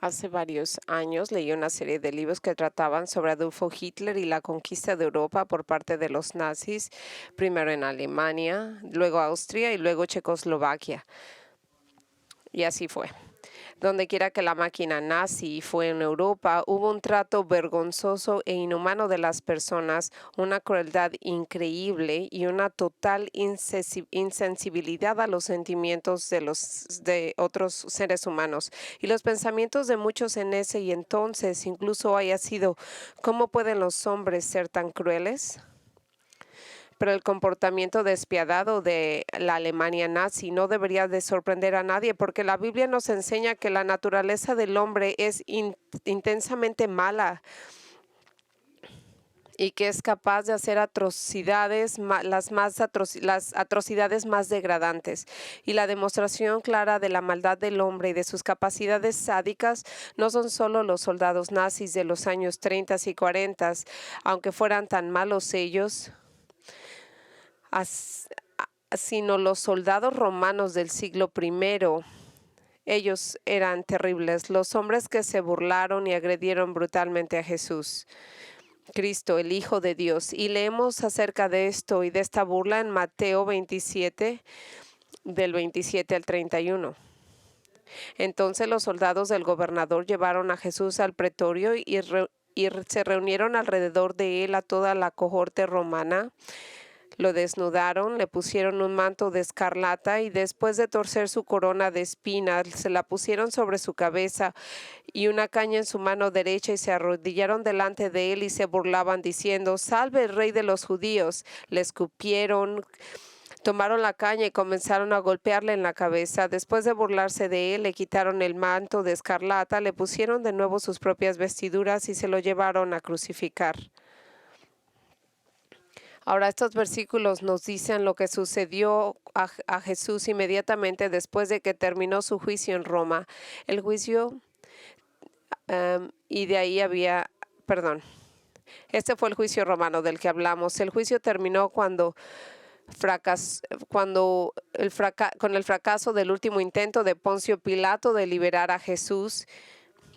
Hace varios años leí una serie de libros que trataban sobre Adolfo Hitler y la conquista de Europa por parte de los nazis, primero en Alemania, luego Austria y luego Checoslovaquia. Y así fue. Donde quiera que la máquina nazi fue en Europa, hubo un trato vergonzoso e inhumano de las personas, una crueldad increíble y una total insensibilidad a los sentimientos de otros seres humanos. Y los pensamientos de muchos en ese y entonces incluso haya sido, ¿cómo pueden los hombres ser tan crueles? Pero el comportamiento despiadado de la Alemania nazi no debería de sorprender a nadie, porque la Biblia nos enseña que la naturaleza del hombre es intensamente mala y que es capaz de hacer atrocidades, las atrocidades más degradantes. Y la demostración clara de la maldad del hombre y de sus capacidades sádicas no son solo los soldados nazis de los años 30 y 40, aunque fueran tan malos ellos, sino los soldados romanos del siglo I. Ellos eran terribles, los hombres que se burlaron y agredieron brutalmente a Jesús, Cristo, el Hijo de Dios. Y leemos acerca de esto y de esta burla en Mateo 27, del 27 al 31. Entonces los soldados del gobernador llevaron a Jesús al pretorio y se reunieron alrededor de él a toda la cohorte romana. Lo desnudaron, le pusieron un manto de escarlata y después de torcer su corona de espinas, se la pusieron sobre su cabeza y una caña en su mano derecha y se arrodillaron delante de él y se burlaban diciendo: «Salve el Rey de los judíos». Le escupieron, tomaron la caña y comenzaron a golpearle en la cabeza. Después de burlarse de él, le quitaron el manto de escarlata, le pusieron de nuevo sus propias vestiduras y se lo llevaron a crucificar. Ahora, estos versículos nos dicen lo que sucedió a Jesús inmediatamente después de que terminó su juicio en Roma. El juicio, y de ahí este fue el juicio romano del que hablamos. El juicio terminó con el fracaso del último intento de Poncio Pilato de liberar a Jesús.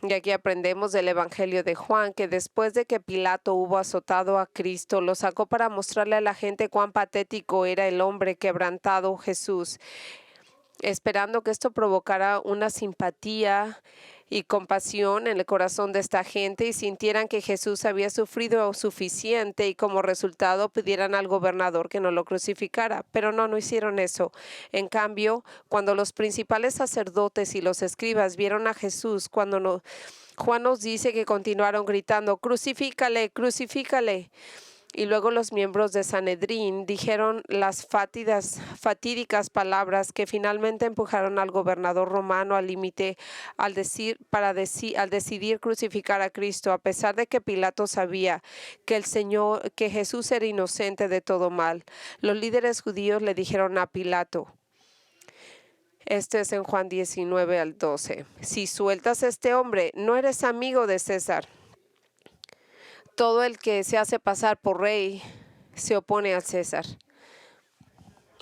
Y aquí aprendemos del Evangelio de Juan que después de que Pilato hubo azotado a Cristo, lo sacó para mostrarle a la gente cuán patético era el hombre quebrantado Jesús, esperando que esto provocara una simpatía y compasión en el corazón de esta gente y sintieran que Jesús había sufrido suficiente y como resultado pidieran al gobernador que no lo crucificara. Pero no hicieron eso. En cambio, cuando los principales sacerdotes y los escribas vieron a Jesús, Juan nos dice que continuaron gritando: «¡Crucifícale, crucifícale!». Y luego los miembros de Sanedrín dijeron las fatídicas palabras que finalmente empujaron al gobernador romano al límite al decidir crucificar a Cristo, a pesar de que Pilato sabía que Jesús era inocente de todo mal. Los líderes judíos le dijeron a Pilato, esto es en Juan 19 al 12, «Si sueltas a este hombre, no eres amigo de César. Todo el que se hace pasar por rey se opone a César».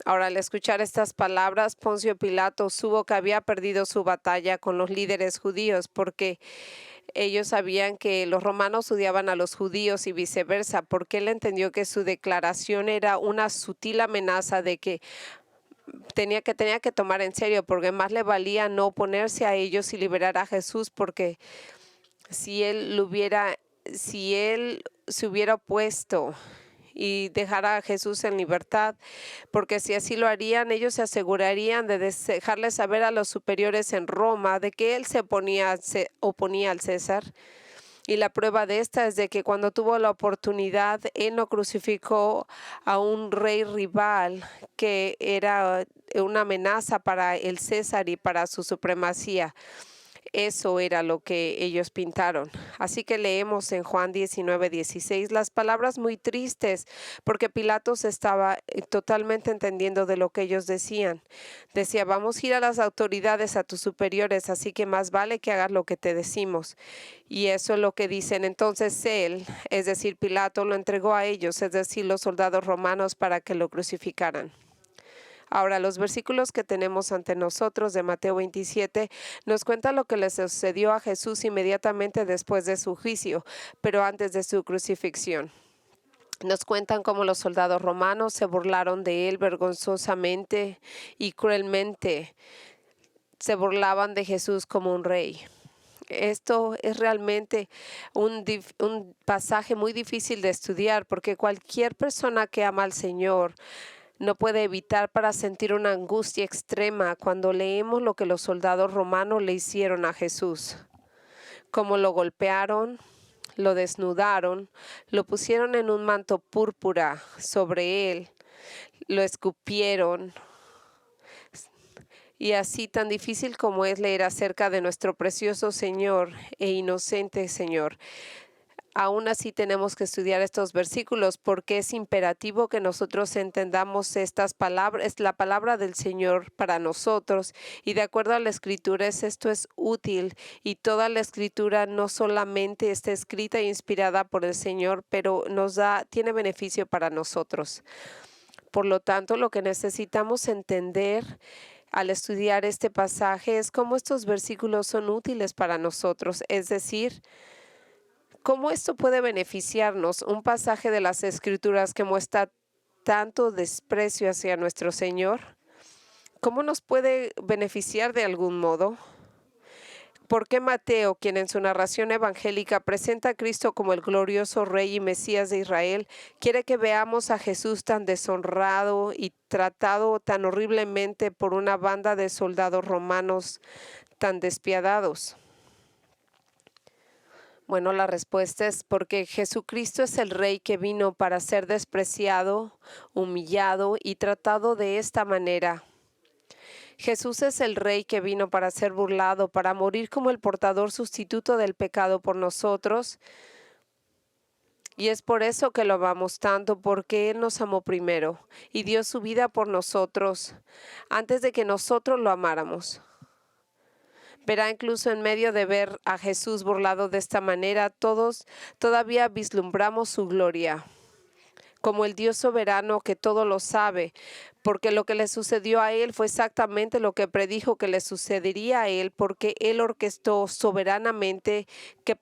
Ahora, al escuchar estas palabras, Poncio Pilato supo que había perdido su batalla con los líderes judíos, porque ellos sabían que los romanos odiaban a los judíos y viceversa, porque él entendió que su declaración era una sutil amenaza de que tenía que tomar en serio, porque más le valía no oponerse a ellos y liberar a Jesús, porque si él se hubiera opuesto y dejar a Jesús en libertad, porque si así lo harían, ellos se asegurarían de dejarle saber a los superiores en Roma de que él se oponía al César. Y la prueba de esta es de que cuando tuvo la oportunidad, él no crucificó a un rey rival que era una amenaza para el César y para su supremacía. Eso era lo que ellos pintaron. Así que leemos en Juan 19:16 las palabras muy tristes, porque Pilatos estaba totalmente entendiendo de lo que ellos decían. Decía, vamos a ir a las autoridades, a tus superiores, así que más vale que hagas lo que te decimos. Y eso es lo que dicen. Entonces él, es decir, Pilato, lo entregó a ellos, es decir, los soldados romanos, para que lo crucificaran. Ahora, los versículos que tenemos ante nosotros de Mateo 27 nos cuentan lo que le sucedió a Jesús inmediatamente después de su juicio, pero antes de su crucifixión. Nos cuentan cómo los soldados romanos se burlaron de él vergonzosamente y cruelmente. Se burlaban de Jesús como un rey. Esto es realmente un pasaje muy difícil de estudiar, porque cualquier persona que ama al Señor no puede evitar para sentir una angustia extrema cuando leemos lo que los soldados romanos le hicieron a Jesús. Cómo lo golpearon, lo desnudaron, lo pusieron en un manto púrpura sobre él, lo escupieron. Y así, tan difícil como es leer acerca de nuestro precioso Señor e inocente Señor, aún así tenemos que estudiar estos versículos, porque es imperativo que nosotros entendamos estas palabras, es la palabra del Señor para nosotros, y de acuerdo a la Escritura esto es útil, y toda la Escritura no solamente está escrita e inspirada por el Señor, pero tiene beneficio para nosotros. Por lo tanto, lo que necesitamos entender al estudiar este pasaje es cómo estos versículos son útiles para nosotros, es decir, ¿cómo esto puede beneficiarnos? Un pasaje de las Escrituras que muestra tanto desprecio hacia nuestro Señor, ¿cómo nos puede beneficiar de algún modo? ¿Por qué Mateo, quien en su narración evangélica presenta a Cristo como el glorioso Rey y Mesías de Israel, quiere que veamos a Jesús tan deshonrado y tratado tan horriblemente por una banda de soldados romanos tan despiadados? Bueno, la respuesta es porque Jesucristo es el Rey que vino para ser despreciado, humillado y tratado de esta manera. Jesús es el Rey que vino para ser burlado, para morir como el portador sustituto del pecado por nosotros. Y es por eso que lo amamos tanto, porque Él nos amó primero y dio su vida por nosotros, antes de que nosotros lo amáramos. Verá, incluso en medio de ver a Jesús burlado de esta manera, todos todavía vislumbramos su gloria, como el Dios soberano que todo lo sabe, porque lo que le sucedió a él fue exactamente lo que predijo que le sucedería a él, porque él orquestó soberanamente que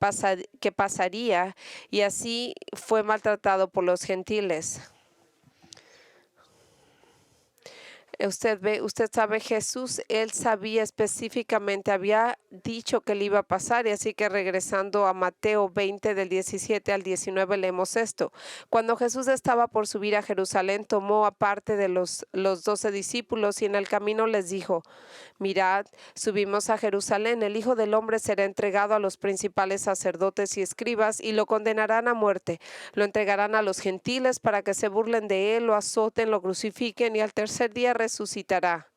pasaría, y así fue maltratado por los gentiles. Usted sabe, Jesús, él sabía específicamente, había dicho que le iba a pasar, y así que regresando a Mateo 20 del 17 al 19 leemos esto. Cuando Jesús estaba por subir a Jerusalén, tomó aparte de los 12 discípulos y en el camino les dijo, mirad, subimos a Jerusalén, el Hijo del Hombre será entregado a los principales sacerdotes y escribas y lo condenarán a muerte, lo entregarán a los gentiles para que se burlen de él, lo azoten, lo crucifiquen y al tercer día resucitará.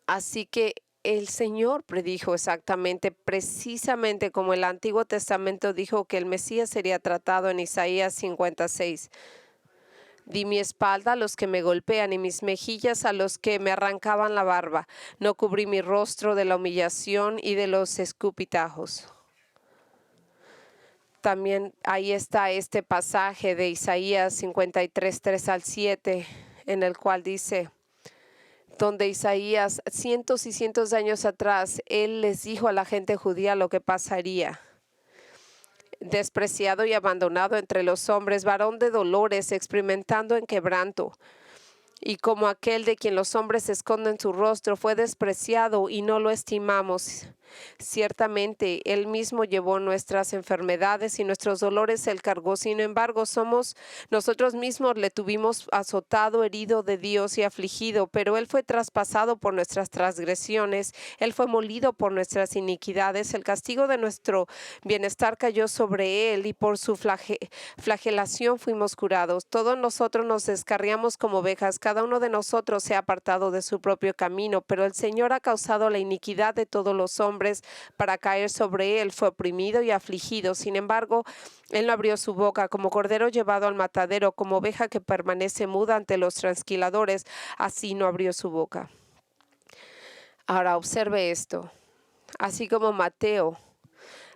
Así que el Señor predijo exactamente, precisamente como el Antiguo Testamento dijo que el Mesías sería tratado en Isaías 56. Di mi espalda a los que me golpean y mis mejillas a los que me arrancaban la barba. No cubrí mi rostro de la humillación y de los escupitajos. También ahí está este pasaje de Isaías 53, 3 al 7, en el cual dice, donde Isaías, cientos y cientos de años atrás, él les dijo a la gente judía lo que pasaría. Despreciado y abandonado entre los hombres, varón de dolores, experimentando en quebranto. Y como aquel de quien los hombres esconden su rostro, fue despreciado y no lo estimamos. Ciertamente, Él mismo llevó nuestras enfermedades y nuestros dolores Él cargó. Sin embargo, nosotros mismos le tuvimos azotado, herido de Dios y afligido, pero Él fue traspasado por nuestras transgresiones, Él fue molido por nuestras iniquidades. El castigo de nuestro bienestar cayó sobre Él y por su flagelación fuimos curados. Todos nosotros nos descarriamos como ovejas, cada uno de nosotros se ha apartado de su propio camino, pero el Señor ha causado la iniquidad de todos los hombres para caer sobre él. Fue oprimido y afligido. Sin embargo, él no abrió su boca, como cordero llevado al matadero, como oveja que permanece muda ante los trasquiladores, así no abrió su boca. Ahora observe esto. Así como Mateo,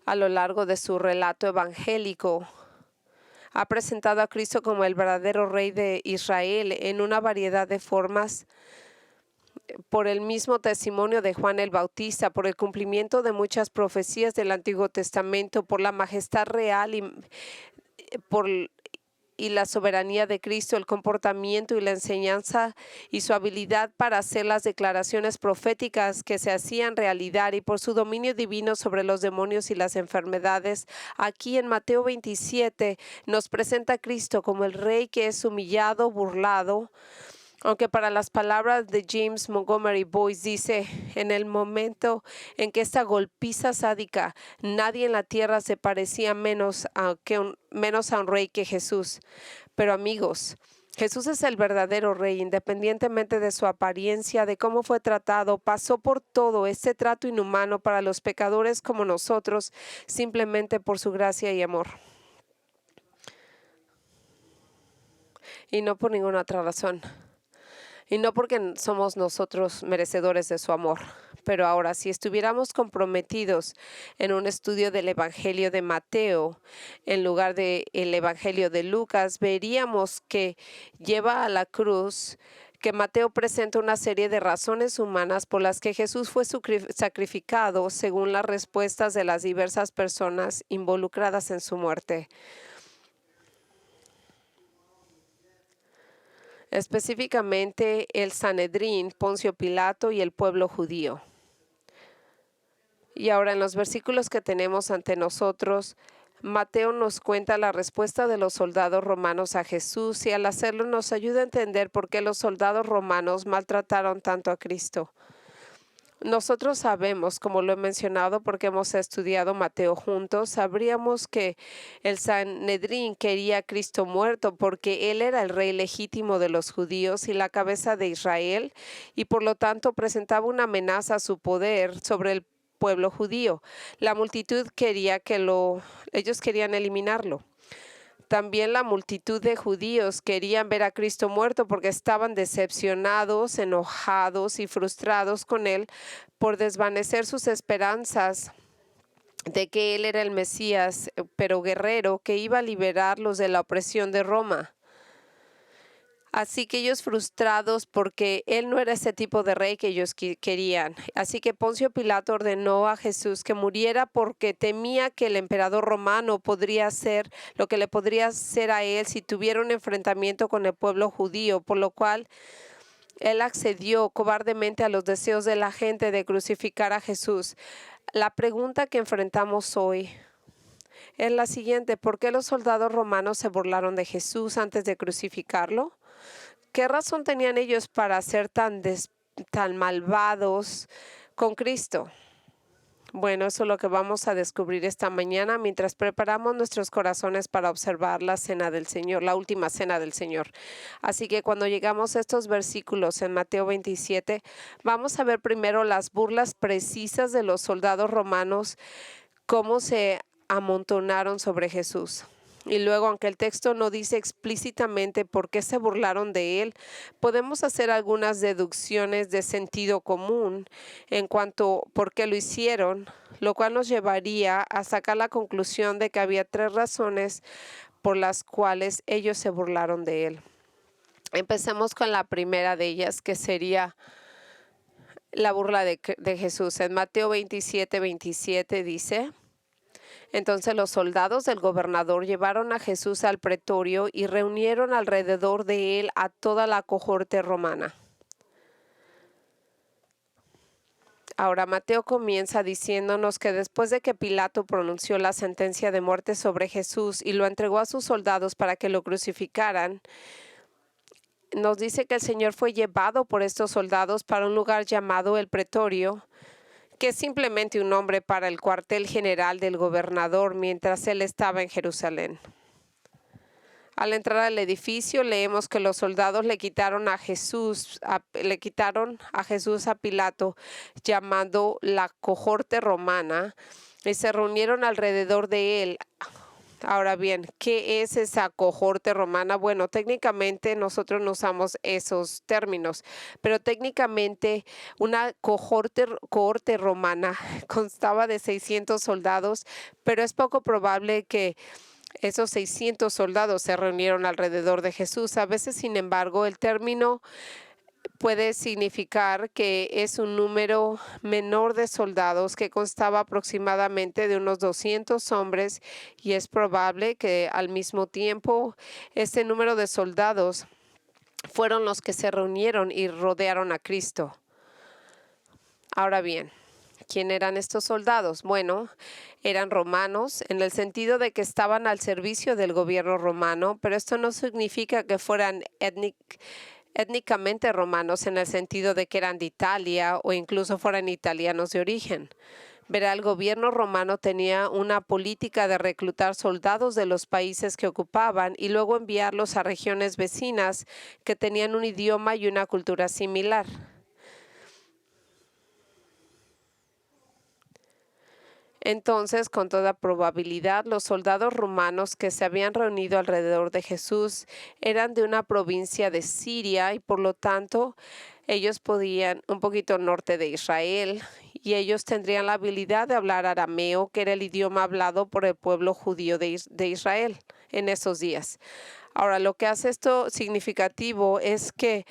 a lo largo de su relato evangélico, ha presentado a Cristo como el verdadero Rey de Israel en una variedad de formas, por el mismo testimonio de Juan el Bautista, por el cumplimiento de muchas profecías del Antiguo Testamento, por la majestad real y la soberanía de Cristo, el comportamiento y la enseñanza y su habilidad para hacer las declaraciones proféticas que se hacían realidad, y por su dominio divino sobre los demonios y las enfermedades. Aquí en Mateo 27 nos presenta a Cristo como el Rey que es humillado, burlado, aunque para las palabras de James Montgomery Boyce dice: en el momento en que esta golpiza sádica, nadie en la tierra se parecía menos a un rey que Jesús. Pero amigos, Jesús es el verdadero Rey, independientemente de su apariencia, de cómo fue tratado. Pasó por todo este trato inhumano para los pecadores como nosotros, simplemente por su gracia y amor. Y no por ninguna otra razón. Y no porque somos nosotros merecedores de su amor. Pero ahora, si estuviéramos comprometidos en un estudio del Evangelio de Mateo en lugar del Evangelio de Lucas, veríamos que lleva a la cruz, que Mateo presenta una serie de razones humanas por las que Jesús fue sacrificado según las respuestas de las diversas personas involucradas en su muerte. Específicamente el Sanedrín, Poncio Pilato y el pueblo judío. Y ahora en los versículos que tenemos ante nosotros, Mateo nos cuenta la respuesta de los soldados romanos a Jesús, y al hacerlo nos ayuda a entender por qué los soldados romanos maltrataron tanto a Cristo. Nosotros sabemos, como lo he mencionado porque hemos estudiado Mateo juntos, sabríamos que el Sanedrín quería a Cristo muerto porque él era el rey legítimo de los judíos y la cabeza de Israel, y por lo tanto presentaba una amenaza a su poder sobre el pueblo judío. La multitud quería ellos querían eliminarlo. También la multitud de judíos querían ver a Cristo muerto porque estaban decepcionados, enojados y frustrados con él por desvanecer sus esperanzas de que él era el Mesías, pero guerrero, que iba a liberarlos de la opresión de Roma. Así que ellos frustrados porque él no era ese tipo de rey que ellos querían. Así que Poncio Pilato ordenó a Jesús que muriera porque temía que el emperador romano podría hacer lo que le podría hacer a él si tuviera un enfrentamiento con el pueblo judío, por lo cual él accedió cobardemente a los deseos de la gente de crucificar a Jesús. La pregunta que enfrentamos hoy es la siguiente: ¿por qué los soldados romanos se burlaron de Jesús antes de crucificarlo? ¿Qué razón tenían ellos para ser tan malvados con Cristo? Bueno, eso es lo que vamos a descubrir esta mañana mientras preparamos nuestros corazones para observar la cena del Señor, la última cena del Señor. Así que cuando llegamos a estos versículos en Mateo 27, vamos a ver primero las burlas precisas de los soldados romanos, cómo se amontonaron sobre Jesús. Y luego, aunque el texto no dice explícitamente por qué se burlaron de él, podemos hacer algunas deducciones de sentido común en cuanto a por qué lo hicieron, lo cual nos llevaría a sacar la conclusión de que había 3 razones por las cuales ellos se burlaron de él. Empecemos con la primera de ellas, que sería la burla de Jesús. En Mateo 27 dice: entonces los soldados del gobernador llevaron a Jesús al pretorio y reunieron alrededor de él a toda la cohorte romana. Ahora Mateo comienza diciéndonos que después de que Pilato pronunció la sentencia de muerte sobre Jesús y lo entregó a sus soldados para que lo crucificaran, nos dice que el Señor fue llevado por estos soldados para un lugar llamado el pretorio, que es simplemente un nombre para el cuartel general del gobernador mientras él estaba en Jerusalén. Al entrar al edificio leemos que los soldados le quitaron a Jesús a Pilato, llamando la cohorte romana, y se reunieron alrededor de él. Ahora bien, ¿qué es esa cohorte romana? Bueno, técnicamente nosotros no usamos esos términos, pero técnicamente una cohorte romana constaba de 600 soldados, pero es poco probable que esos 600 soldados se reunieron alrededor de Jesús. A veces, sin embargo, el término puede significar que es un número menor de soldados que constaba aproximadamente de unos 200 hombres, y es probable que al mismo tiempo este número de soldados fueron los que se reunieron y rodearon a Cristo. Ahora bien, ¿quién eran estos soldados? Bueno, eran romanos en el sentido de que estaban al servicio del gobierno romano, pero esto no significa que fueran étnicamente romanos en el sentido de que eran de Italia o incluso fueran italianos de origen. Verá, el gobierno romano tenía una política de reclutar soldados de los países que ocupaban y luego enviarlos a regiones vecinas que tenían un idioma y una cultura similar. Entonces, con toda probabilidad, los soldados romanos que se habían reunido alrededor de Jesús eran de una provincia de Siria y por lo tanto ellos podían un poquito norte de Israel, y ellos tendrían la habilidad de hablar arameo, que era el idioma hablado por el pueblo judío de Israel en esos días. Ahora, lo que hace esto significativo es que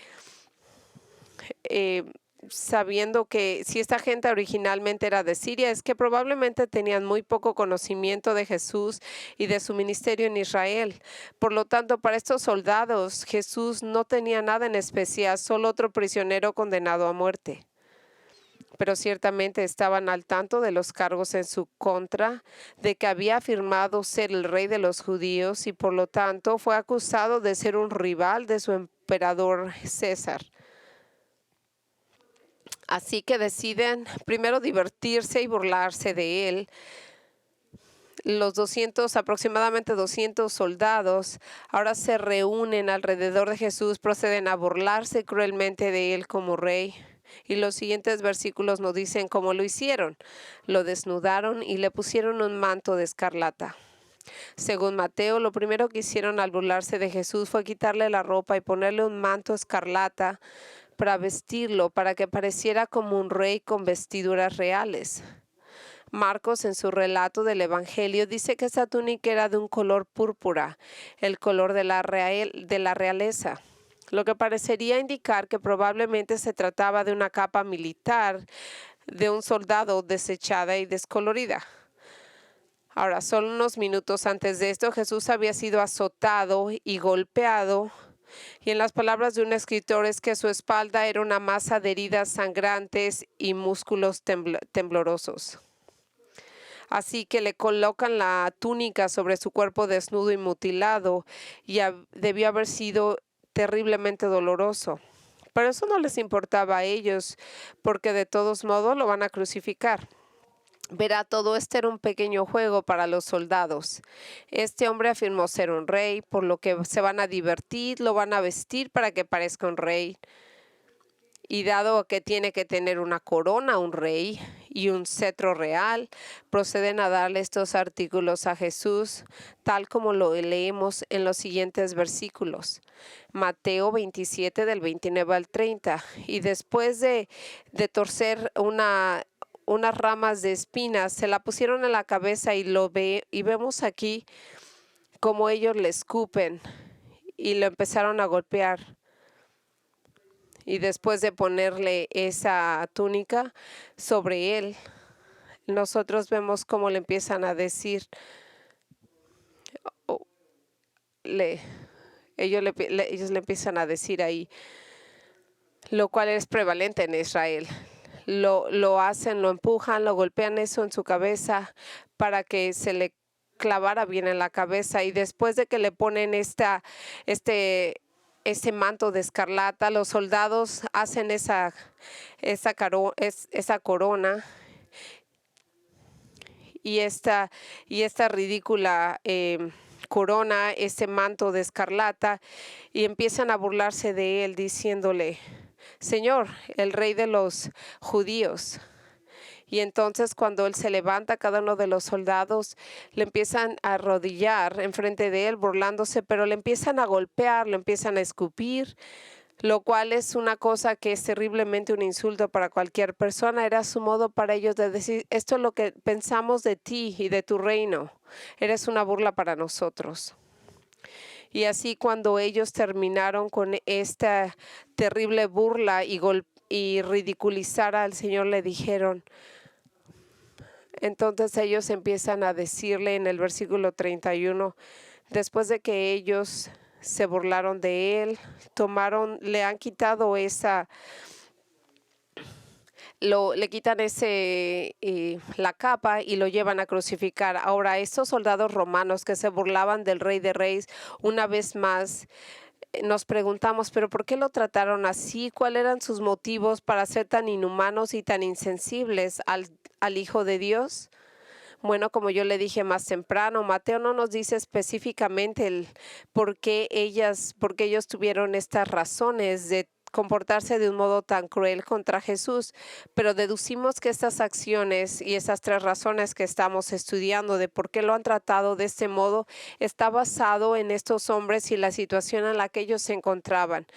sabiendo que si esta gente originalmente era de Siria, es que probablemente tenían muy poco conocimiento de Jesús y de su ministerio en Israel. Por lo tanto, para estos soldados, Jesús no tenía nada en especial, solo otro prisionero condenado a muerte. Pero ciertamente estaban al tanto de los cargos en su contra, de que había afirmado ser el rey de los judíos y por lo tanto fue acusado de ser un rival de su emperador César. Así que deciden primero divertirse y burlarse de él. Los aproximadamente 200 soldados, ahora se reúnen alrededor de Jesús, proceden a burlarse cruelmente de él como rey. Y los siguientes versículos nos dicen cómo lo hicieron. Lo desnudaron y le pusieron un manto de escarlata. Según Mateo, lo primero que hicieron al burlarse de Jesús fue quitarle la ropa y ponerle un manto escarlata para vestirlo, para que pareciera como un rey con vestiduras reales. Marcos, en su relato del Evangelio, dice que esa túnica era de un color púrpura, el color de la realeza, lo que parecería indicar que probablemente se trataba de una capa militar de un soldado desechada y descolorida. Ahora, solo unos minutos antes de esto, Jesús había sido azotado y golpeado, y en las palabras de un escritor es que su espalda era una masa de heridas sangrantes y músculos temblorosos. Así que le colocan la túnica sobre su cuerpo desnudo y mutilado, y debió haber sido terriblemente doloroso. Pero eso no les importaba a ellos, porque de todos modos lo van a crucificar. Verá, todo esto era un pequeño juego para los soldados. Este hombre afirmó ser un rey, por lo que se van a divertir, lo van a vestir para que parezca un rey. Y dado que tiene que tener una corona, un rey, y un cetro real, proceden a darle estos artículos a Jesús, tal como lo leemos en los siguientes versículos. Mateo 27 del 29 al 30. Y después de torcer unas ramas de espinas, se la pusieron en la cabeza y vemos aquí cómo ellos le escupen y lo empezaron a golpear. Y después de ponerle esa túnica sobre él, nosotros vemos cómo le empiezan a decir, ellos le empiezan a decir ahí, lo cual es prevalente en Israel. Lo hacen, lo empujan, lo golpean eso en su cabeza para que se le clavara bien en la cabeza, y después de que le ponen ese manto de escarlata, los soldados hacen esa corona y esta ridícula corona, ese manto de escarlata, y empiezan a burlarse de él, diciéndole: Señor, el rey de los judíos. Y entonces cuando él se levanta, cada uno de los soldados le empiezan a arrodillar enfrente de él, burlándose, pero le empiezan a golpear, le empiezan a escupir, lo cual es una cosa que es terriblemente un insulto para cualquier persona. Era su modo para ellos de decir: esto es lo que pensamos de ti y de tu reino. Eres una burla para nosotros. Y así cuando ellos terminaron con esta terrible burla y ridiculizar al Señor, le dijeron, entonces ellos empiezan a decirle en el versículo 31, después de que ellos se burlaron de él, le han quitado le quitan la capa y lo llevan a crucificar. Ahora, estos soldados romanos que se burlaban del Rey de Reyes, una vez más, nos preguntamos, ¿pero por qué lo trataron así? ¿Cuáles eran sus motivos para ser tan inhumanos y tan insensibles al Hijo de Dios? Bueno, como yo le dije más temprano, Mateo no nos dice específicamente por qué ellos tuvieron estas razones de comportarse de un modo tan cruel contra Jesús, pero deducimos que estas acciones y esas 3 razones que estamos estudiando de por qué lo han tratado de este modo está basado en estos hombres y la situación en la que ellos se encontraban.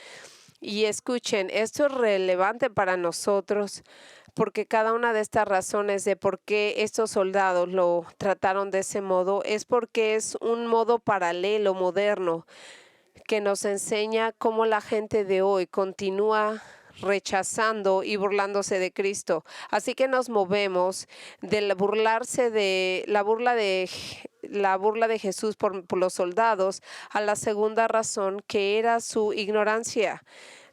Y escuchen, esto es relevante para nosotros porque cada una de estas razones de por qué estos soldados lo trataron de ese modo es porque es un modo paralelo, moderno, que nos enseña cómo la gente de hoy continúa rechazando y burlándose de Cristo. Así que nos movemos de la burla de Jesús por los soldados a la segunda razón, que era su ignorancia,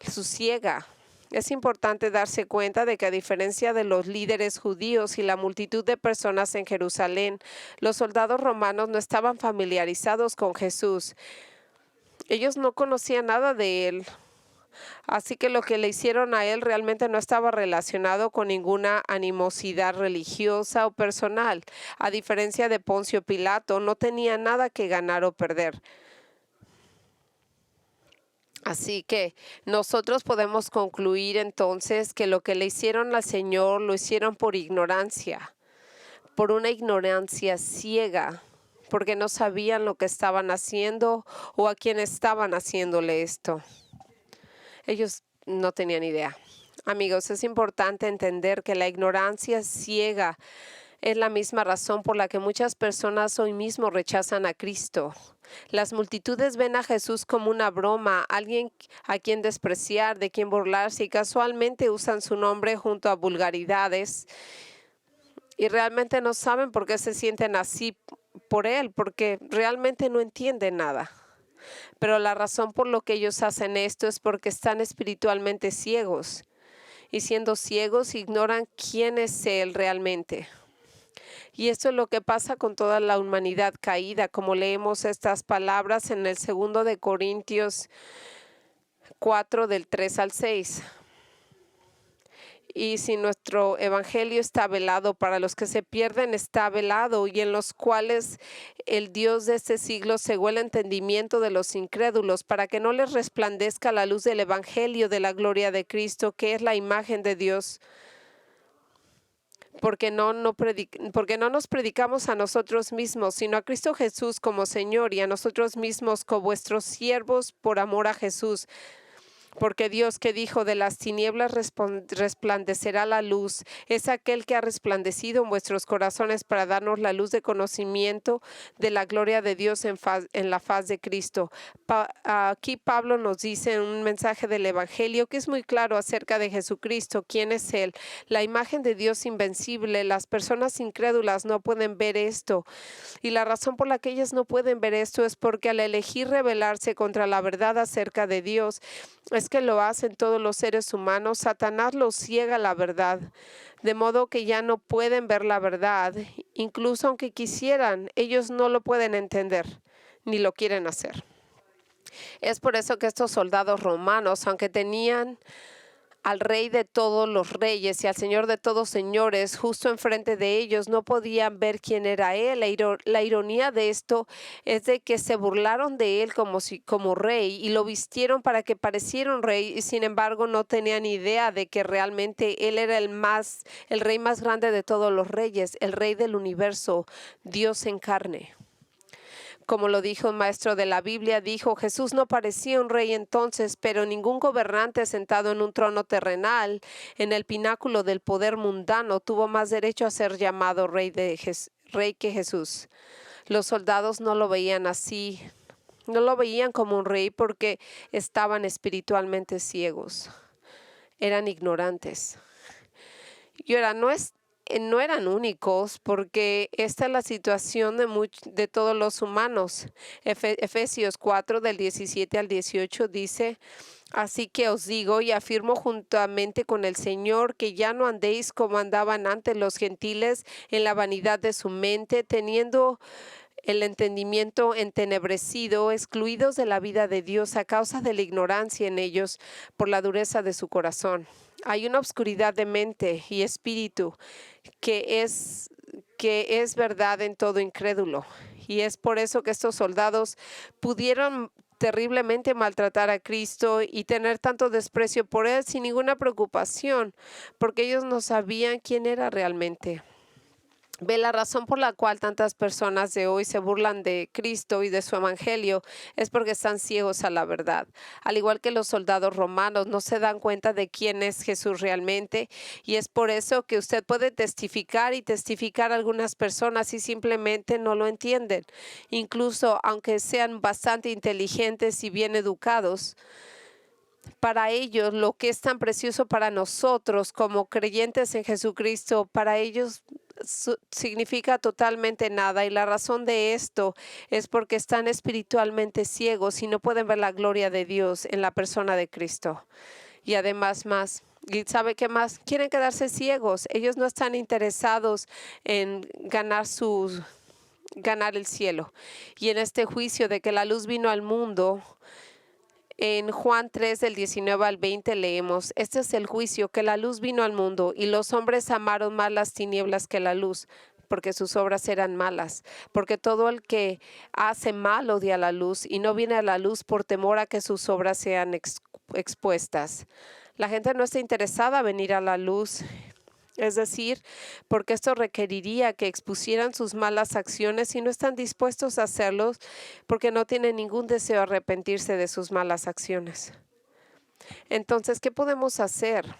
su ciega. Es importante darse cuenta de que a diferencia de los líderes judíos y la multitud de personas en Jerusalén, los soldados romanos no estaban familiarizados con Jesús. Ellos no conocían nada de él. Así que lo que le hicieron a él realmente no estaba relacionado con ninguna animosidad religiosa o personal. A diferencia de Poncio Pilato, no tenía nada que ganar o perder. Así que nosotros podemos concluir entonces que lo que le hicieron al Señor lo hicieron por ignorancia, por una ignorancia ciega, porque no sabían lo que estaban haciendo o a quién estaban haciéndole esto. Ellos no tenían idea. Amigos, es importante entender que la ignorancia ciega es la misma razón por la que muchas personas hoy mismo rechazan a Cristo. Las multitudes ven a Jesús como una broma, alguien a quien despreciar, de quien burlarse, y casualmente usan su nombre junto a vulgaridades. Y realmente no saben por qué se sienten así por él, porque realmente no entienden nada. Pero la razón por lo que ellos hacen esto es porque están espiritualmente ciegos. Y siendo ciegos, ignoran quién es Él realmente. Y esto es lo que pasa con toda la humanidad caída, como leemos estas palabras en el 2 de Corintios 4, del 3 al 6. Y si nuestro evangelio está velado, para los que se pierden está velado, y en los cuales el Dios de este siglo cegó el entendimiento de los incrédulos, para que no les resplandezca la luz del evangelio de la gloria de Cristo, que es la imagen de Dios. Porque no nos predicamos a nosotros mismos, sino a Cristo Jesús como Señor, y a nosotros mismos como vuestros siervos por amor a Jesús. Porque Dios, que dijo, de las tinieblas resplandecerá la luz, es aquel que ha resplandecido en vuestros corazones para darnos la luz de conocimiento de la gloria de Dios en la faz de Cristo. Aquí Pablo nos dice en un mensaje del Evangelio que es muy claro acerca de Jesucristo, quién es Él, la imagen de Dios invencible. Las personas incrédulas no pueden ver esto, y la razón por la que ellas no pueden ver esto es porque al elegir rebelarse contra la verdad acerca de Dios, es que lo hacen todos los seres humanos. Satanás los ciega la verdad, de modo que ya no pueden ver la verdad. Incluso aunque quisieran, ellos no lo pueden entender, ni lo quieren hacer. Es por eso que estos soldados romanos, aunque tenían al Rey de todos los reyes y al Señor de todos señores, justo enfrente de ellos, no podían ver quién era él. La ironía de esto es de que se burlaron de él como rey y lo vistieron para que pareciera un rey, y sin embargo no tenían idea de que realmente él era el rey más grande de todos los reyes, el rey del universo, Dios en carne. Como lo dijo un maestro de la Biblia, dijo: Jesús no parecía un rey entonces, pero ningún gobernante sentado en un trono terrenal, en el pináculo del poder mundano, tuvo más derecho a ser llamado rey que Jesús. Los soldados no lo veían así, no lo veían como un rey porque estaban espiritualmente ciegos, eran ignorantes. Y ahora no eran únicos, porque esta es la situación de todos los humanos. Efesios 4 del 17 al 18 dice: así que os digo y afirmo juntamente con el Señor, que ya no andéis como andaban antes los gentiles en la vanidad de su mente, teniendo el entendimiento entenebrecido, excluidos de la vida de Dios a causa de la ignorancia en ellos por la dureza de su corazón. Hay una oscuridad de mente y espíritu que es verdad en todo incrédulo. Y es por eso que estos soldados pudieron terriblemente maltratar a Cristo y tener tanto desprecio por él sin ninguna preocupación, porque ellos no sabían quién era realmente. Ve, la razón por la cual tantas personas de hoy se burlan de Cristo y de su evangelio es porque están ciegos a la verdad. Al igual que los soldados romanos, no se dan cuenta de quién es Jesús realmente, y es por eso que usted puede testificar a algunas personas y simplemente no lo entienden. Incluso aunque sean bastante inteligentes y bien educados, para ellos lo que es tan precioso para nosotros como creyentes en Jesucristo, para ellos significa totalmente nada. Y la razón de esto es porque están espiritualmente ciegos y no pueden ver la gloria de Dios en la persona de Cristo. Y además ¿y sabe qué más? Quieren quedarse ciegos. Ellos no están interesados en ganar el cielo. Y en este juicio de que la luz vino al mundo, en Juan 3, del 19 al 20 leemos: este es el juicio, que la luz vino al mundo, y los hombres amaron más las tinieblas que la luz, porque sus obras eran malas. Porque todo el que hace mal odia la luz, y no viene a la luz por temor a que sus obras sean expuestas. La gente no está interesada en venir a la luz. Es decir, porque esto requeriría que expusieran sus malas acciones, y no están dispuestos a hacerlos porque no tienen ningún deseo de arrepentirse de sus malas acciones. Entonces, ¿qué podemos hacer?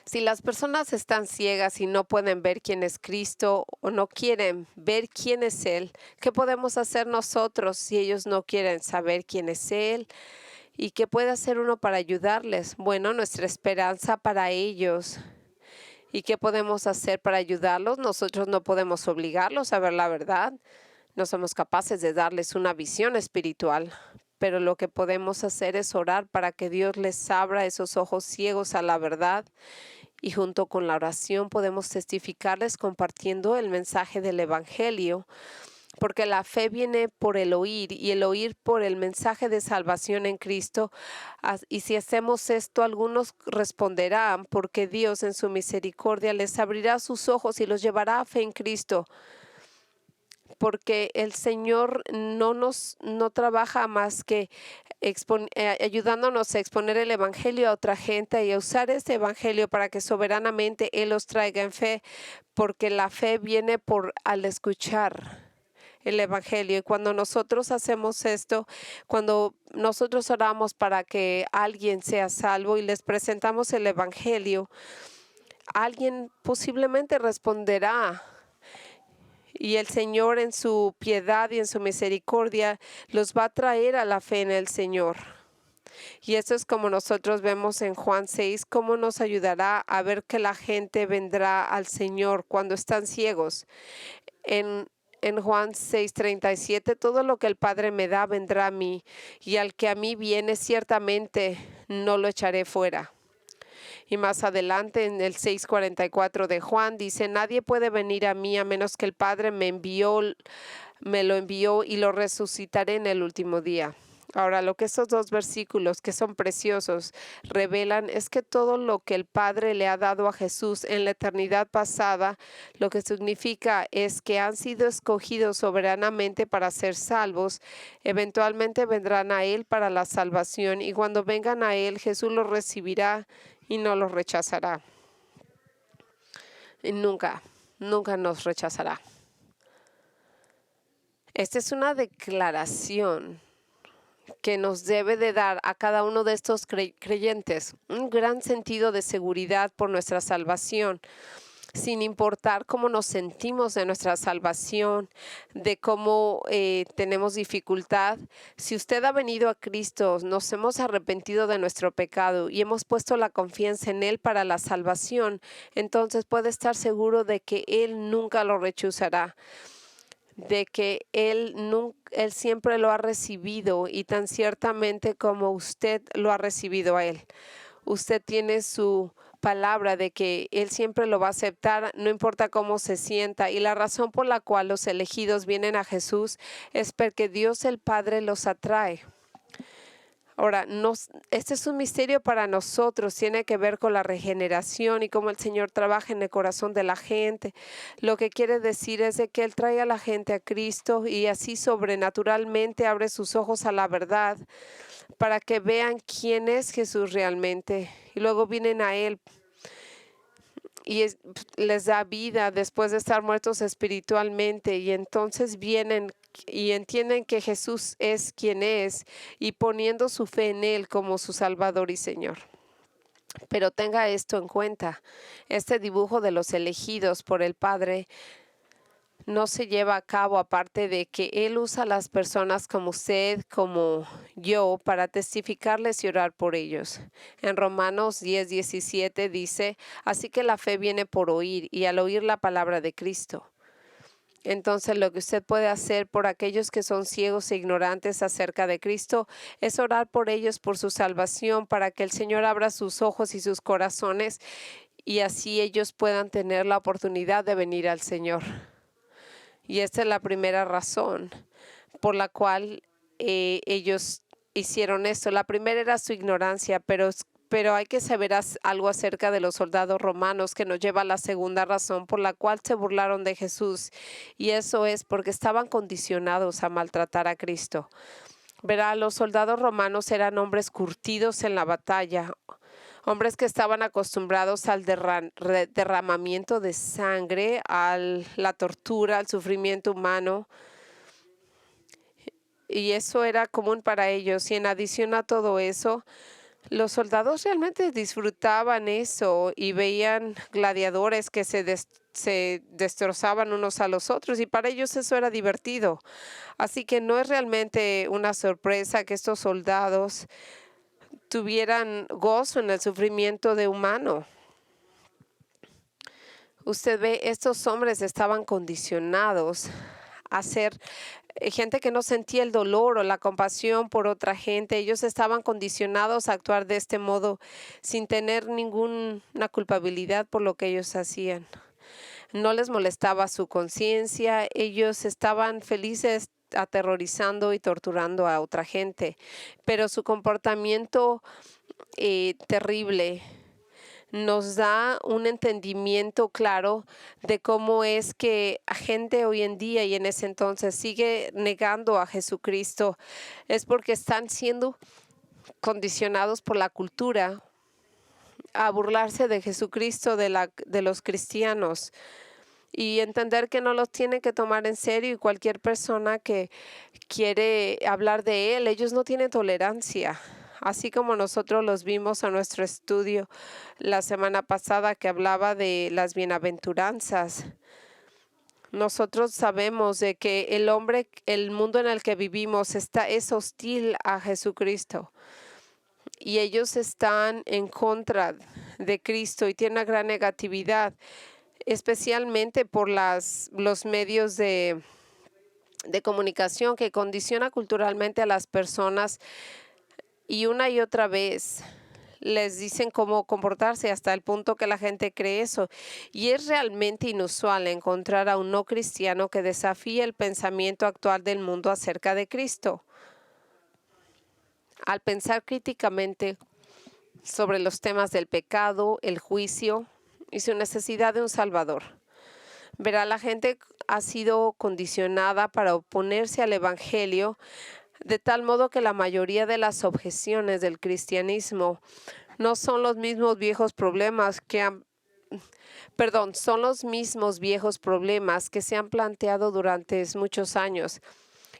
Si las personas están ciegas y no pueden ver quién es Cristo o no quieren ver quién es Él, ¿qué podemos hacer nosotros si ellos no quieren saber quién es Él? ¿Y qué puede hacer uno para ayudarles? Bueno, nuestra esperanza para ellos. ¿Y qué podemos hacer para ayudarlos? Nosotros no podemos obligarlos a ver la verdad. No somos capaces de darles una visión espiritual. Pero lo que podemos hacer es orar para que Dios les abra esos ojos ciegos a la verdad. Y junto con la oración podemos testificarles compartiendo el mensaje del Evangelio. Porque la fe viene por el oír, y el oír por el mensaje de salvación en Cristo. Y si hacemos esto, algunos responderán, porque Dios en su misericordia les abrirá sus ojos y los llevará a fe en Cristo. Porque el Señor no trabaja más que ayudándonos a exponer el Evangelio a otra gente y a usar este Evangelio para que soberanamente Él los traiga en fe, porque la fe viene al escuchar el Evangelio. Y cuando nosotros hacemos esto, cuando nosotros oramos para que alguien sea salvo y les presentamos el Evangelio, alguien posiblemente responderá. Y el Señor en su piedad y en su misericordia los va a traer a la fe en el Señor. Y eso es como nosotros vemos en Juan 6, cómo nos ayudará a ver que la gente vendrá al Señor cuando están ciegos. En Juan 6:37, todo lo que el Padre me da vendrá a mí, y al que a mí viene ciertamente no lo echaré fuera. Y más adelante en el 6:44 de Juan dice: nadie puede venir a mí a menos que el Padre me lo envió, y lo resucitaré en el último día. Ahora, lo que estos dos versículos, que son preciosos, revelan es que todo lo que el Padre le ha dado a Jesús en la eternidad pasada, lo que significa es que han sido escogidos soberanamente para ser salvos, eventualmente vendrán a Él para la salvación y cuando vengan a Él, Jesús los recibirá y no los rechazará. Y nunca, nunca nos rechazará. Esta es una declaración que nos debe de dar a cada uno de estos creyentes un gran sentido de seguridad por nuestra salvación, sin importar cómo nos sentimos de nuestra salvación, de cómo tenemos dificultad. Si usted ha venido a Cristo, nos hemos arrepentido de nuestro pecado y hemos puesto la confianza en Él para la salvación, entonces puede estar seguro de que Él nunca lo rechazará, de que Él siempre lo ha recibido y tan ciertamente como usted lo ha recibido a Él. Usted tiene su palabra de que Él siempre lo va a aceptar, no importa cómo se sienta. Y la razón por la cual los elegidos vienen a Jesús es porque Dios el Padre los atrae. Ahora, este es un misterio para nosotros, tiene que ver con la regeneración y cómo el Señor trabaja en el corazón de la gente. Lo que quiere decir es de que Él trae a la gente a Cristo y así sobrenaturalmente abre sus ojos a la verdad para que vean quién es Jesús realmente. Y luego vienen a Él y les da vida después de estar muertos espiritualmente y entonces vienen y entienden que Jesús es quien es y poniendo su fe en Él como su Salvador y Señor. Pero tenga esto en cuenta, este dibujo de los elegidos por el Padre no se lleva a cabo aparte de que Él usa a las personas como usted, como yo, para testificarles y orar por ellos. En Romanos 10:17 dice, así que la fe viene por oír y al oír la palabra de Cristo. Entonces lo que usted puede hacer por aquellos que son ciegos e ignorantes acerca de Cristo es orar por ellos, por su salvación, para que el Señor abra sus ojos y sus corazones y así ellos puedan tener la oportunidad de venir al Señor. Y esta es la primera razón por la cual ellos hicieron esto. La primera era su ignorancia, pero hay que saber algo acerca de los soldados romanos que nos lleva a la segunda razón por la cual se burlaron de Jesús. Y eso es porque estaban condicionados a maltratar a Cristo. Verá, los soldados romanos eran hombres curtidos en la batalla, hombres que estaban acostumbrados al derramamiento de sangre, a la tortura, al sufrimiento humano. Y eso era común para ellos. Y en adición a todo eso, los soldados realmente disfrutaban eso y veían gladiadores que se destrozaban unos a los otros y para ellos eso era divertido. Así que no es realmente una sorpresa que estos soldados tuvieran gozo en el sufrimiento de humano. Usted ve, estos hombres estaban condicionados a ser gente que no sentía el dolor o la compasión por otra gente. Ellos estaban condicionados a actuar de este modo sin tener ninguna culpabilidad por lo que ellos hacían. No les molestaba su conciencia, ellos estaban felices aterrorizando y torturando a otra gente, pero su comportamiento terrible nos da un entendimiento claro de cómo es que la gente hoy en día y en ese entonces sigue negando a Jesucristo. Es porque están siendo condicionados por la cultura a burlarse de Jesucristo, de los cristianos, y entender que no los tienen que tomar en serio y cualquier persona que quiere hablar de Él, ellos no tienen tolerancia. Así como nosotros los vimos en nuestro estudio la semana pasada que hablaba de las bienaventuranzas. Nosotros sabemos de que el mundo en el que vivimos es hostil a Jesucristo. Y ellos están en contra de Cristo y tienen una gran negatividad, especialmente por los medios de comunicación que condiciona culturalmente a las personas y una y otra vez les dicen cómo comportarse hasta el punto que la gente cree eso. Y es realmente inusual encontrar a un no cristiano que desafíe el pensamiento actual del mundo acerca de Cristo. Al pensar críticamente sobre los temas del pecado, el juicio y su necesidad de un Salvador, verá, la gente ha sido condicionada para oponerse al Evangelio, de tal modo que la mayoría de las objeciones del cristianismo no son los mismos viejos problemas son los mismos viejos problemas que se han planteado durante muchos años.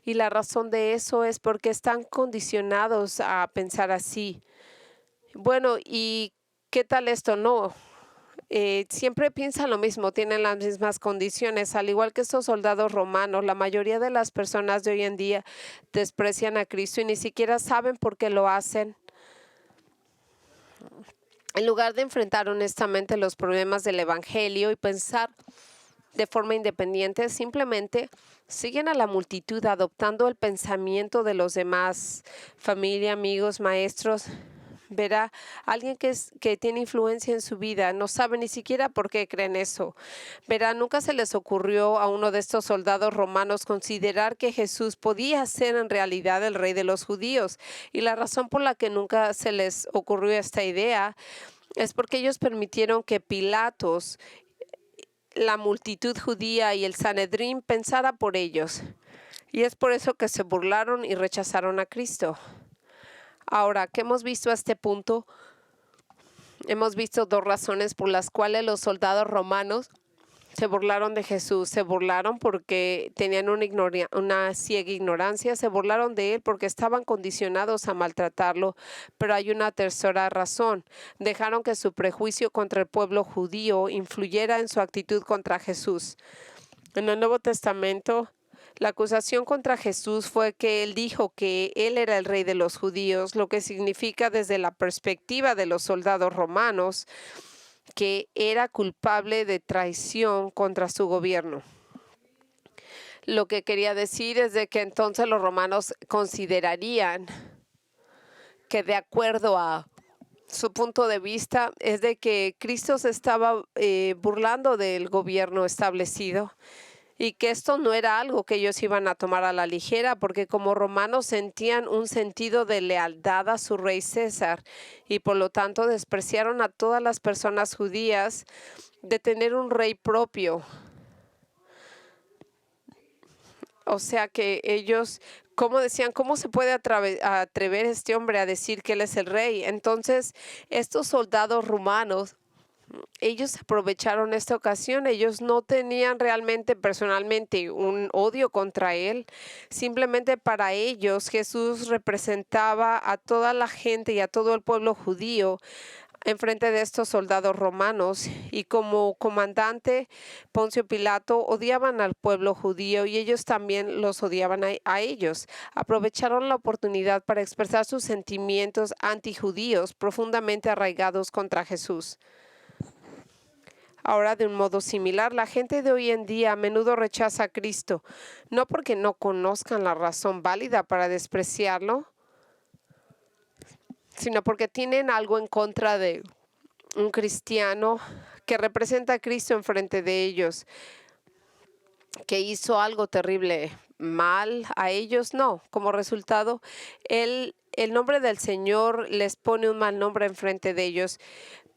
Y la razón de eso es porque están condicionados a pensar así. Bueno, ¿y qué tal esto? No. Siempre piensan lo mismo, tienen las mismas condiciones, al igual que estos soldados romanos. La mayoría de las personas de hoy en día desprecian a Cristo y ni siquiera saben por qué lo hacen. En lugar de enfrentar honestamente los problemas del Evangelio y pensar de forma independiente, simplemente siguen a la multitud adoptando el pensamiento de los demás, familia, amigos, maestros. Verá, alguien que tiene influencia en su vida, no sabe ni siquiera por qué creen eso. Verá, nunca se les ocurrió a uno de estos soldados romanos considerar que Jesús podía ser en realidad el rey de los judíos. Y la razón por la que nunca se les ocurrió esta idea es porque ellos permitieron que Pilatos, la multitud judía y el Sanedrín pensara por ellos. Y es por eso que se burlaron y rechazaron a Cristo. Ahora, ¿qué hemos visto a este punto? Hemos visto dos razones por las cuales los soldados romanos se burlaron de Jesús. Se burlaron porque tenían una ciega ignorancia. Se burlaron de él porque estaban condicionados a maltratarlo. Pero hay una tercera razón. Dejaron que su prejuicio contra el pueblo judío influyera en su actitud contra Jesús. En el Nuevo Testamento, la acusación contra Jesús fue que él dijo que él era el rey de los judíos, lo que significa desde la perspectiva de los soldados romanos que era culpable de traición contra su gobierno. Lo que quería decir es de que entonces los romanos considerarían que, de acuerdo a su punto de vista, es de que Cristo se estaba burlando del gobierno establecido. Y que esto no era algo que ellos iban a tomar a la ligera, porque como romanos sentían un sentido de lealtad a su rey César y por lo tanto despreciaron a todas las personas judías de tener un rey propio. O sea que ellos, como decían, ¿cómo se puede atrever este hombre a decir que él es el rey? Entonces, estos soldados romanos, ellos aprovecharon esta ocasión. Ellos no tenían realmente personalmente un odio contra él. Simplemente para ellos Jesús representaba a toda la gente y a todo el pueblo judío en frente de estos soldados romanos. Y como comandante, Poncio Pilato odiaban al pueblo judío y ellos también los odiaban a ellos. Aprovecharon la oportunidad para expresar sus sentimientos antijudíos profundamente arraigados contra Jesús. Ahora, de un modo similar, la gente de hoy en día a menudo rechaza a Cristo, no porque no conozcan la razón válida para despreciarlo, sino porque tienen algo en contra de un cristiano que representa a Cristo enfrente de ellos, que hizo algo terrible mal a ellos. No, como resultado, el nombre del Señor les pone un mal nombre enfrente de ellos.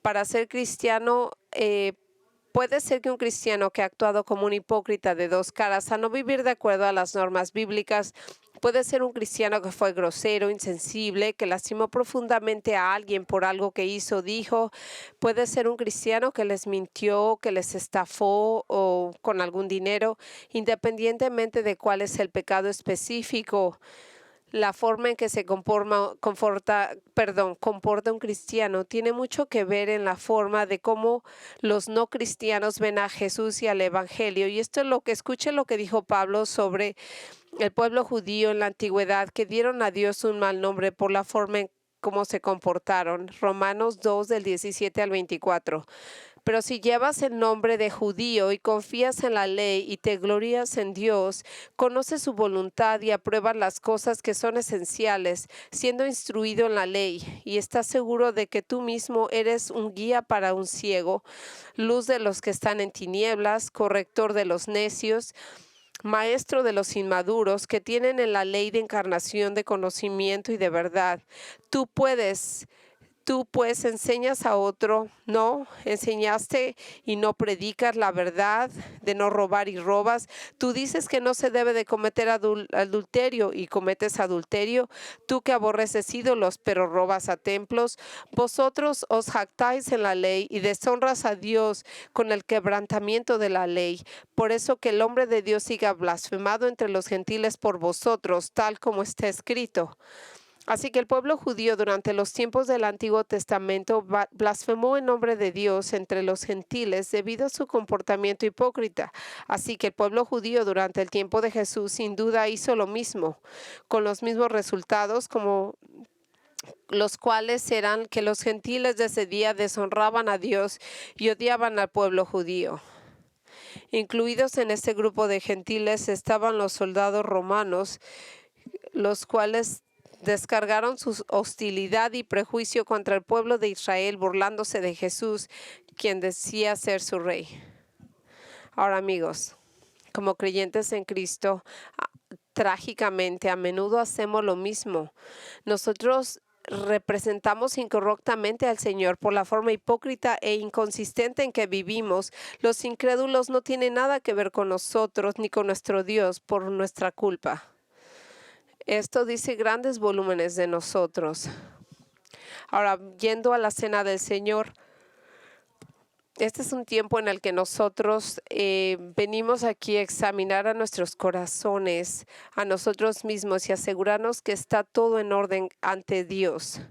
Para ser cristiano, puede ser que un cristiano que ha actuado como un hipócrita de dos caras, a no vivir de acuerdo a las normas bíblicas, puede ser un cristiano que fue grosero, insensible, que lastimó profundamente a alguien por algo que hizo o dijo. Puede ser un cristiano que les mintió, que les estafó o con algún dinero, independientemente de cuál es el pecado específico. La forma en que se comporta un cristiano tiene mucho que ver en la forma de cómo los no cristianos ven a Jesús y al Evangelio. Y esto es escuche lo que dijo Pablo sobre el pueblo judío en la antigüedad, que dieron a Dios un mal nombre por la forma en cómo se comportaron. Romanos 2 del 17 al 24. Pero si llevas el nombre de judío y confías en la ley y te glorías en Dios, conoces su voluntad y apruebas las cosas que son esenciales, siendo instruido en la ley, y estás seguro de que tú mismo eres un guía para un ciego, luz de los que están en tinieblas, corrector de los necios, maestro de los inmaduros que tienen en la ley de encarnación de conocimiento y de verdad. Tú pues enseñas a otro, ¿no? Enseñaste y no predicas la verdad de no robar y robas. Tú dices que no se debe de cometer adulterio y cometes adulterio. Tú que aborreces ídolos pero robas a templos. Vosotros os jactáis en la ley y deshonras a Dios con el quebrantamiento de la ley. Por eso que el hombre de Dios siga blasfemado entre los gentiles por vosotros, tal como está escrito. Así que el pueblo judío durante los tiempos del Antiguo Testamento blasfemó en nombre de Dios entre los gentiles debido a su comportamiento hipócrita. Así que el pueblo judío durante el tiempo de Jesús sin duda hizo lo mismo, con los mismos resultados como los cuales eran que los gentiles de ese día deshonraban a Dios y odiaban al pueblo judío. Incluidos en este grupo de gentiles estaban los soldados romanos, los cuales descargaron su hostilidad y prejuicio contra el pueblo de Israel, burlándose de Jesús, quien decía ser su rey. Ahora, amigos, como creyentes en Cristo, trágicamente a menudo hacemos lo mismo. Nosotros representamos incorrectamente al Señor por la forma hipócrita e inconsistente en que vivimos. Los incrédulos no tienen nada que ver con nosotros ni con nuestro Dios por nuestra culpa. Esto dice grandes volúmenes de nosotros. Ahora, yendo a la cena del Señor, este es un tiempo en el que nosotros venimos aquí a examinar a nuestros corazones, a nosotros mismos y asegurarnos que está todo en orden ante Dios.